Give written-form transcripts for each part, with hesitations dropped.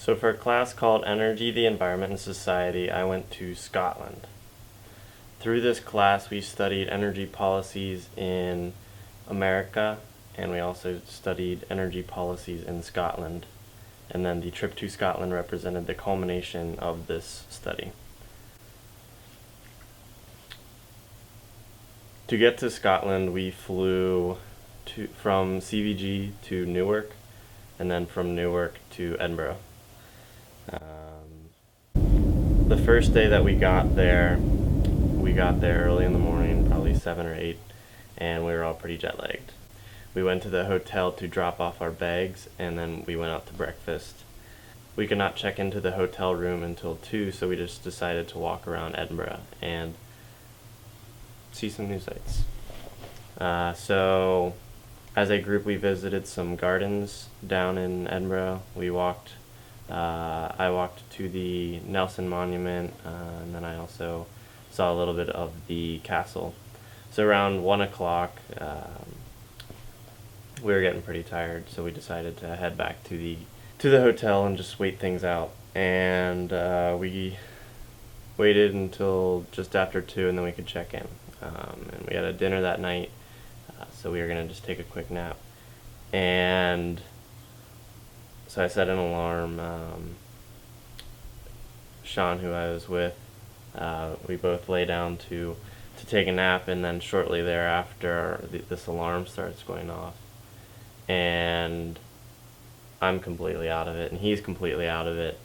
So for a class called Energy, the Environment, and Society, I went to Scotland. Through this class, we studied energy policies in America, and we also studied energy policies in Scotland. And then the trip to Scotland represented the culmination of this study. To get to Scotland, we flew from CVG to Newark, and then from Newark to Edinburgh. The first day that we got there early in the morning, probably 7 or 8, and we were all pretty jet lagged. We went to the hotel to drop off our bags, and then we went out to breakfast. We could not check into the hotel room until 2, so we just decided to walk around Edinburgh and see some new sights. So as a group, we visited some gardens down in Edinburgh. I walked to the Nelson Monument, and then I also saw a little bit of the castle. So around 1 o'clock, we were getting pretty tired, so we decided to head back to the hotel and just wait things out. And we waited until just after 2, and then we could check in. And we had a dinner that night, so we were going to just take a quick nap. And so I set an alarm. Sean, who I was with, we both lay down to take a nap, and then shortly thereafter, this alarm starts going off. And I'm completely out of it, and he's completely out of it.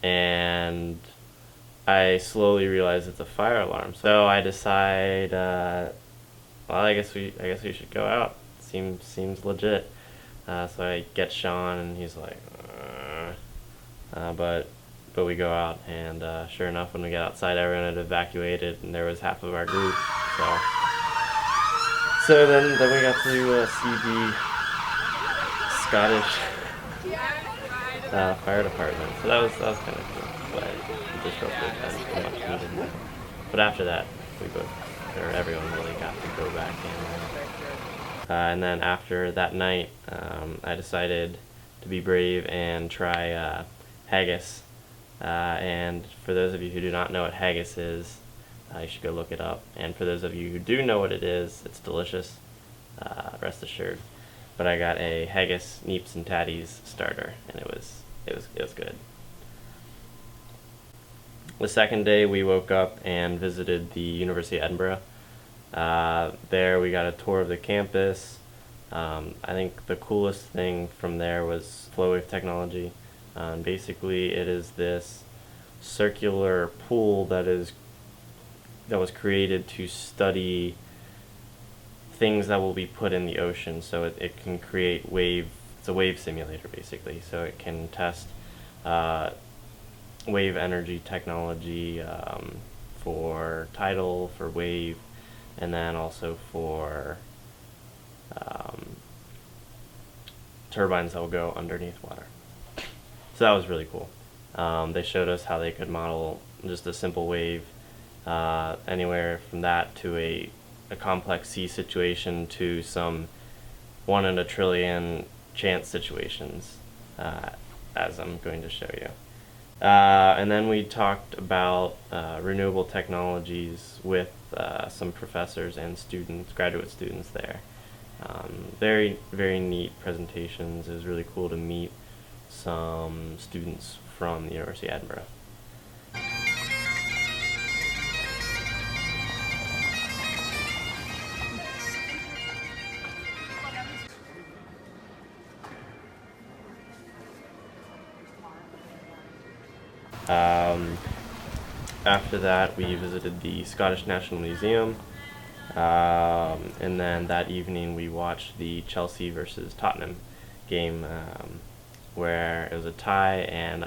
And I slowly realize it's a fire alarm. So I decide, well, I guess we should go out. Seems legit. So I get Sean, and he's like, but we go out, and sure enough, when we get outside, everyone had evacuated, and there was half of our group. So then we got to see the Scottish fire department. So that was kind of cool, but disruptive and much needed. But after that, everyone really got to go back in. And then after that night, I decided to be brave and try haggis. And for those of you who do not know what haggis is, you should go look it up. And for those of you who do know what it is, it's delicious, rest assured. But I got a haggis neeps and tatties starter, and it was good. The second day, we woke up and visited the University of Edinburgh. There we got a tour of the campus. I think the coolest thing from there was flow wave technology. Basically, it is this circular pool that was created to study things that will be put in the ocean. So it can create it's a wave simulator basically. So it can test wave energy technology for tidal, for wave, and then also for turbines that will go underneath water. So that was really cool. They showed us how they could model just a simple wave, anywhere from that to a complex sea situation to some 1 in a trillion chance situations, as I'm going to show you. And then we talked about renewable technologies with some professors and students, graduate students there. Very, very neat presentations. It was really cool to meet some students from the University of Edinburgh. After that, we visited the Scottish National Museum, and then that evening we watched the Chelsea versus Tottenham game, where it was a tie and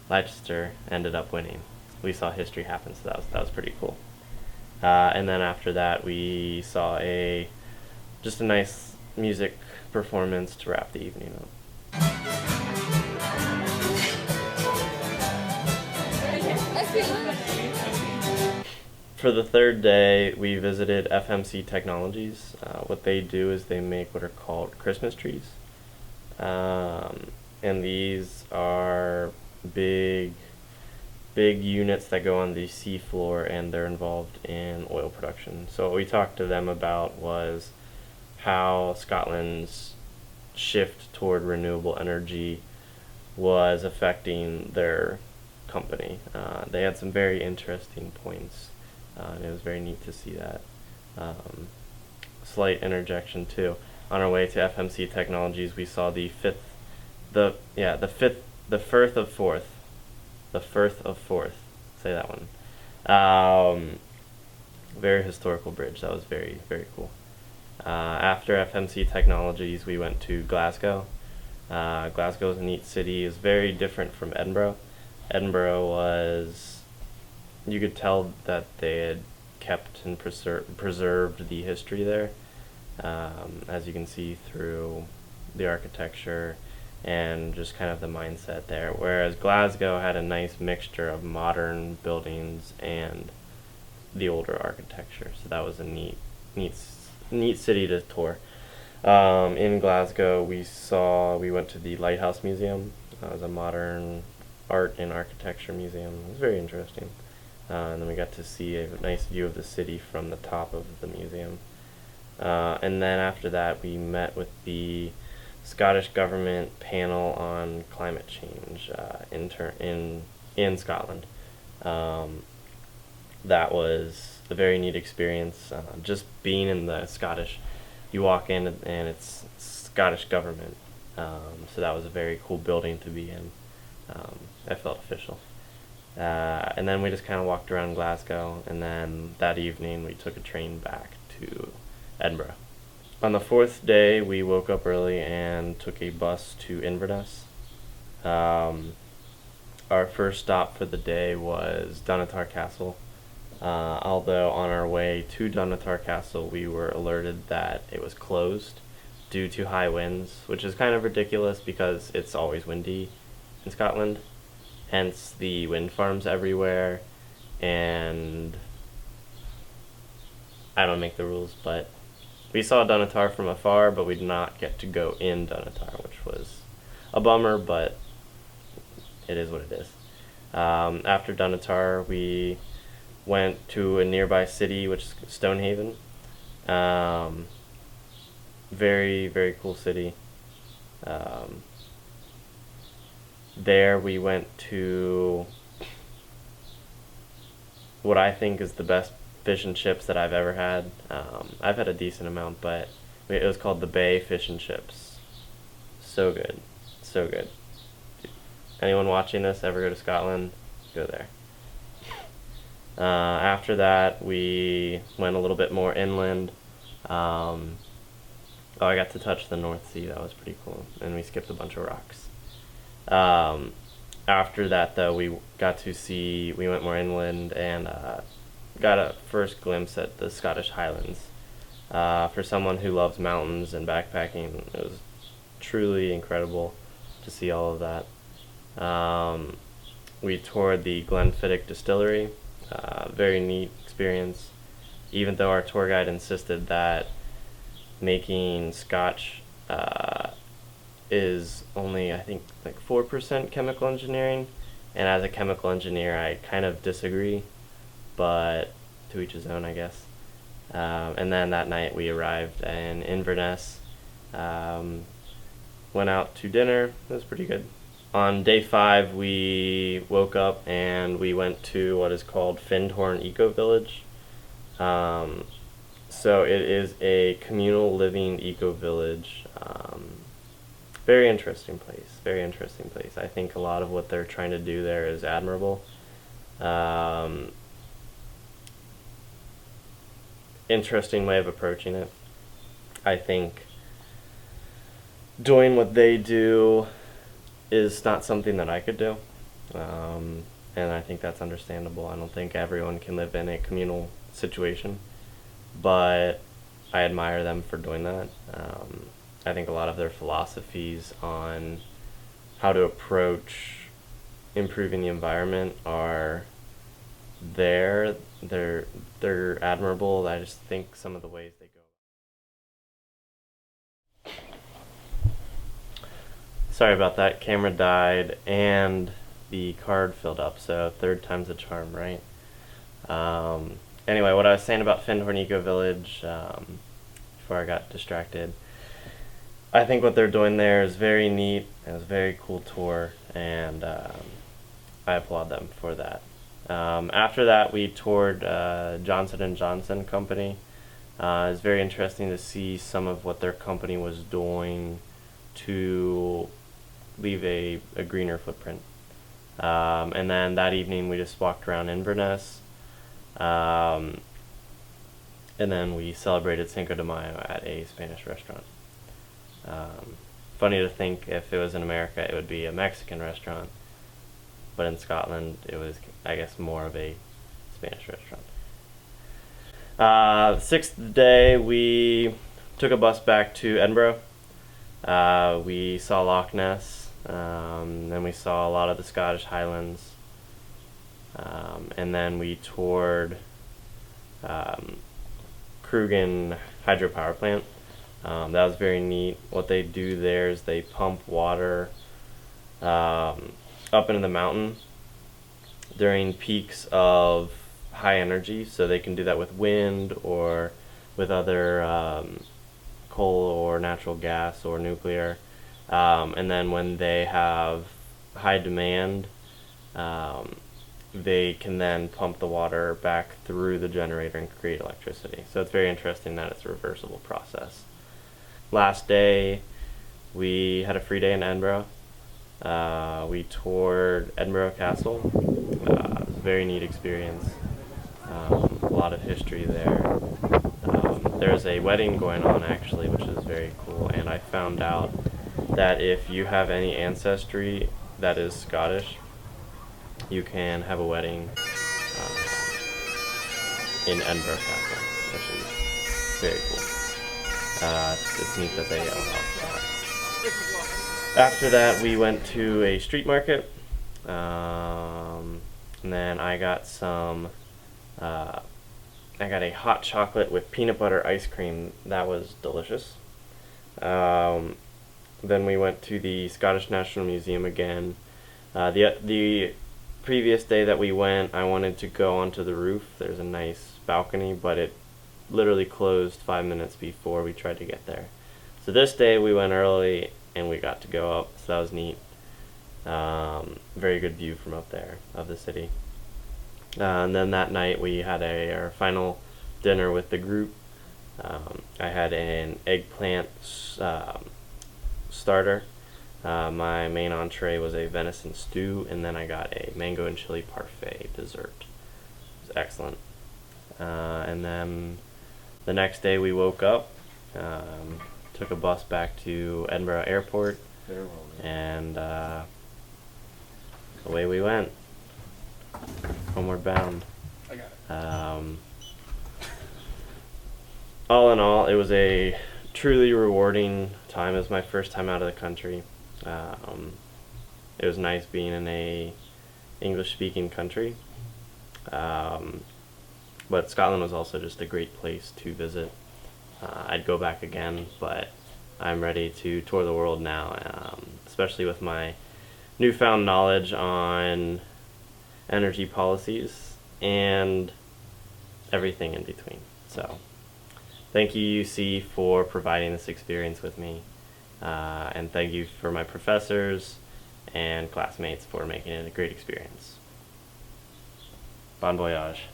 Leicester ended up winning. We saw history happen, so that was pretty cool. And then after that, we saw just a nice music performance to wrap the evening up. For the third day, we visited FMC Technologies. What they do is they make what are called Christmas trees. And these are big big units that go on the seafloor, and they're involved in oil production. So what we talked to them about was how Scotland's shift toward renewable energy was affecting their company. They had some very interesting points, and it was very neat to see that. Slight interjection too. On our way to FMC Technologies, we saw the Firth of Forth, the Firth of Forth. Say that one. Very historical bridge. That was very, very cool. After FMC Technologies, we went to Glasgow. Glasgow is a neat city. It's very different from Edinburgh. Edinburgh was, you could tell that they had kept and preserved the history there, as you can see through the architecture and just kind of the mindset there. Whereas Glasgow had a nice mixture of modern buildings and the older architecture. So that was a neat city to tour. In Glasgow, we went to the Lighthouse Museum. It was a modern art and architecture museum. It was very interesting. And then we got to see a nice view of the city from the top of the museum. And then after that, we met with the Scottish government panel on climate change in Scotland. That was a very neat experience. Just being in the Scottish, you walk in and it's Scottish government. So that was a very cool building to be in. I felt official. And then we just kind of walked around Glasgow, and then that evening we took a train back to Edinburgh. On the fourth day, we woke up early and took a bus to Inverness. Our first stop for the day was Dunatar Castle. Although on our way to Dunatar Castle, we were alerted that it was closed due to high winds, which is kind of ridiculous because it's always windy in Scotland. Hence the wind farms everywhere, and I don't make the rules, but we saw Dunatar from afar, but we did not get to go in Dunatar, which was a bummer, but it is what it is. After Dunatar, we went to a nearby city, which is Stonehaven. Very, very cool city. There we went to what I think is the best fish and chips that I've ever had. I've had a decent amount, but it was called the Bay Fish and Chips. So good. So good. Anyone watching this ever go to Scotland? Go there. After that, we went a little bit more inland. I got to touch the North Sea. That was pretty cool. And we skipped a bunch of rocks. After that, though, we went more inland and got a first glimpse at the Scottish Highlands. For someone who loves mountains and backpacking, it was truly incredible to see all of that. We toured the Glenfiddich distillery. Very neat experience, even though our tour guide insisted that making scotch is only, I think, like 4% chemical engineering, and as a chemical engineer I kind of disagree, but to each his own, I guess. And then that night we arrived in Inverness, went out to dinner. It was pretty good. On day 5, we woke up and we went to what is called Findhorn Eco Village. So it is a communal living eco village. Very interesting place. Very interesting place. I think a lot of what they're trying to do there is admirable. Interesting way of approaching it. I think doing what they do is not something that I could do, and I think that's understandable. I don't think everyone can live in a communal situation, but I admire them for doing that. I think a lot of their philosophies on how to approach improving the environment are there. They're admirable. I just think some of the ways they go. Sorry about that. Camera died, and the card filled up, so third time's the charm, right? Anyway, what I was saying about Findhorn Eco Village, before I got distracted, I think what they're doing there is very neat. It was a very cool tour, and I applaud them for that. After that, we toured Johnson & Johnson Company. It's very interesting to see some of what their company was doing to leave a greener footprint. And then that evening we just walked around Inverness, and then we celebrated Cinco de Mayo at a Spanish restaurant. Funny to think if it was in America it would be a Mexican restaurant, but in Scotland it was, I guess, more of a Spanish restaurant. Sixth day we took a bus back to Edinburgh. We saw Loch Ness, then we saw a lot of the Scottish Highlands, and then we toured Crugan hydropower plant. That was very neat. What they do there is they pump water up into the mountain during peaks of high energy, so they can do that with wind or with other coal or natural gas or nuclear. And then when they have high demand, they can then pump the water back through the generator and create electricity. So it's very interesting that it's a reversible process. Last day, we had a free day in Edinburgh. We toured Edinburgh Castle. It was a very neat experience. A lot of history there. There's a wedding going on actually, which is very cool, and I found out that if you have any ancestry that is Scottish, you can have a wedding in Edinburgh Castle, which is very cool. It's neat that they allow that. After that, we went to a street market, and then I got a hot chocolate with peanut butter ice cream. That was delicious. Then we went to the Scottish National Museum again. The previous day that we went, I wanted to go onto the roof. There's a nice balcony, but it literally closed 5 minutes before we tried to get there. So this day we went early and we got to go up, so that was neat. Very good view from up there of the city. And then that night we had our final dinner with the group. I had an eggplant starter. My main entree was a venison stew, and then I got a mango and chili parfait dessert. It was excellent. And then the next day we woke up, took a bus back to Edinburgh Airport, and away we went. Homeward bound. I got it. All in all, it was a truly rewarding time. It was my first time out of the country. It was nice being in a English-speaking country. But Scotland was also just a great place to visit. I'd go back again, but I'm ready to tour the world now, especially with my newfound knowledge on energy policies and everything in between. So thank you, UC, for providing this experience with me, and thank you for my professors and classmates for making it a great experience. Bon voyage.